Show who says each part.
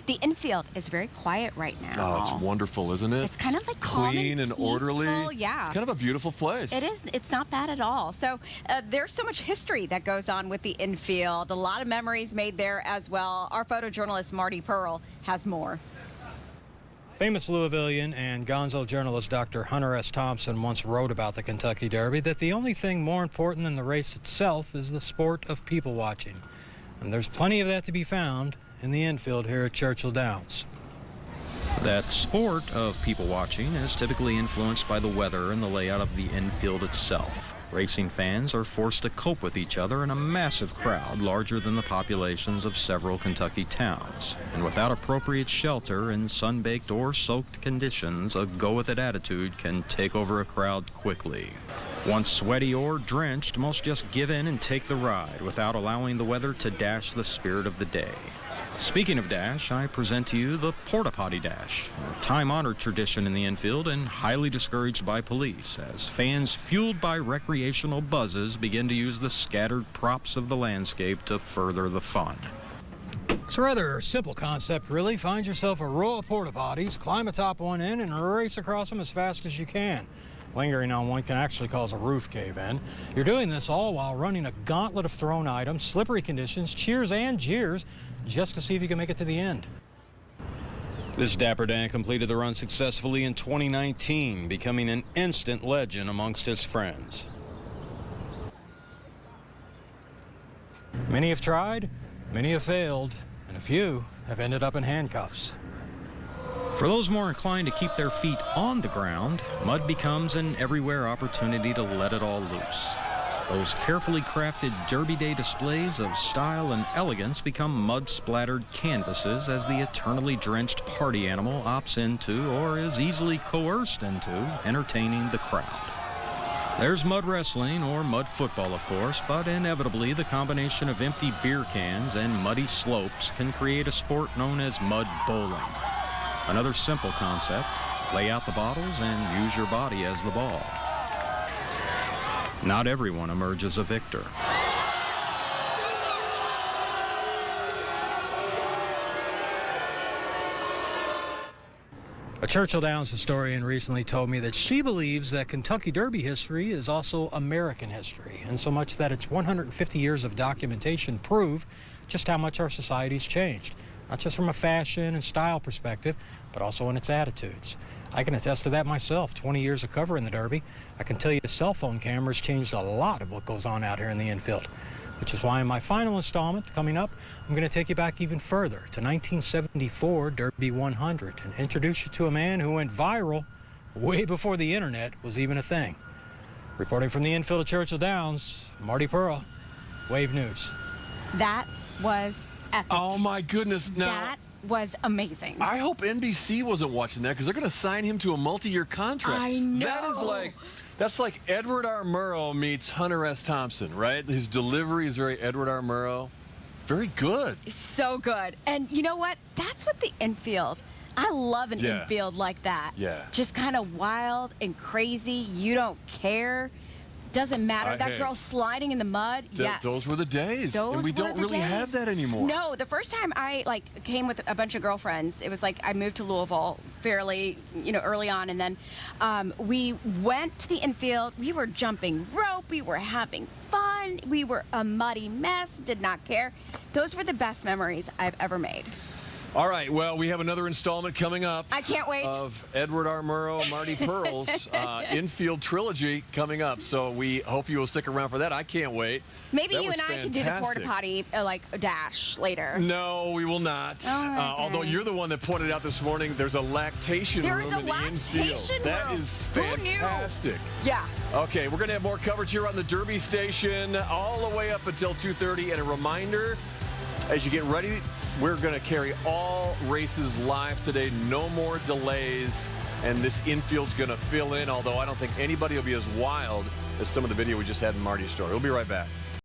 Speaker 1: The infield is very quiet right now.
Speaker 2: Oh, it's wonderful, isn't it?
Speaker 1: It's kind of like
Speaker 2: clean and orderly.
Speaker 1: Yeah.
Speaker 2: It's kind of a beautiful place.
Speaker 1: It is. It's not bad at all. So there's so much history that goes on with the infield. A lot of memories made there as well. Our photojournalist Marty Pearl has more.
Speaker 3: Famous Louisvillian and Gonzo journalist Dr. Hunter S. Thompson once wrote about the Kentucky Derby that the only thing more important than the race itself is the sport of people watching. And there's plenty of that to be found in the infield here at Churchill Downs.
Speaker 4: That sport of people watching is typically influenced by the weather and the layout of the infield itself. Racing fans are forced to cope with each other in a massive crowd larger than the populations of several Kentucky towns. And without appropriate shelter in sun-baked or soaked conditions, a go-with-it attitude can take over a crowd quickly. Once sweaty or drenched, most just give in and take the ride without allowing the weather to dash the spirit of the day. Speaking of dash, I present to you the Porta Potty Dash, a time-honored tradition in the infield and highly discouraged by police as fans fueled by recreational buzzes begin to use the scattered props of the landscape to further the fun.
Speaker 3: It's a rather simple concept, really. Find yourself a row of porta potties, climb atop one end, and race across them as fast as you can. Lingering on one can actually cause a roof cave-in. You're doing this all while running a gauntlet of thrown items, slippery conditions, cheers and jeers, just to see if you can make it to the end. This dapper Dan completed the run successfully in 2019, becoming an instant legend amongst his friends. Many have tried, many have failed, and a few have ended up in handcuffs. For those more inclined to keep their feet on the ground, mud becomes an everywhere opportunity to let it all loose. Those carefully crafted Derby Day displays of style and elegance become mud-splattered canvases as the eternally drenched party animal opts into, or is easily coerced into, entertaining the crowd. There's mud wrestling or mud football, of course, but inevitably the combination of empty beer cans and muddy slopes can create a sport known as mud bowling. Another simple concept: lay out the bottles and use your body as the ball. Not everyone emerges a victor. A Churchill Downs historian recently told me that she believes that Kentucky Derby history is also American history, and so much that its 150 years of documentation prove just how much our society's changed, not just from a fashion and style perspective, but also in its attitudes. I can attest to that myself. 20 years of covering the Derby. I can tell you the cell phone cameras changed a lot of what goes on out here in the infield, which is why in my final installment coming up, I'm going to take you back even further to 1974 Derby 100 and introduce you to a man who went viral way before the internet was even a thing. Reporting from the infield of Churchill Downs, Marty Pearl, Wave News.
Speaker 1: That was epic.
Speaker 2: Oh my goodness! Now
Speaker 1: That was amazing.
Speaker 2: I hope NBC wasn't watching that because they're going to sign him to a multi-year contract.
Speaker 1: I know.
Speaker 2: That's like Edward R. Murrow meets Hunter S. Thompson, right? His delivery is very Edward R. Murrow. Very good.
Speaker 1: So good. And you know what? That's what the infield. I love an infield like that.
Speaker 2: Yeah.
Speaker 1: Just kind of wild and crazy. You don't care. Doesn't matter. That girl sliding in the mud. Yes.
Speaker 2: Those were the days. And we don't really have that anymore.
Speaker 1: No, the first time I came with a bunch of girlfriends, it was like I moved to Louisville fairly, early on, and then we went to the infield. We were jumping rope. We were having fun. We were a muddy mess. Did not care. Those were the best memories I've ever made.
Speaker 2: All right, well, we have another installment coming up.
Speaker 1: I can't wait.
Speaker 2: Of Edward R. Murrow, Marty Pearl's infield trilogy coming up. So we hope you will stick around for that. I can't wait.
Speaker 1: Maybe you and I can do the porta potty dash later.
Speaker 2: No, we will not. Although you're the one that pointed out this morning, there's a lactation room in the infield. That is fantastic.
Speaker 1: Who knew? Yeah.
Speaker 2: Okay, we're going to have more coverage here on the Derby Station all the way up until 2:30. And a reminder, as you get ready, we're going to carry all races live today. No more delays. And this infield's going to fill in, although I don't think anybody will be as wild as some of the video we just had in Marty's story. We'll be right back.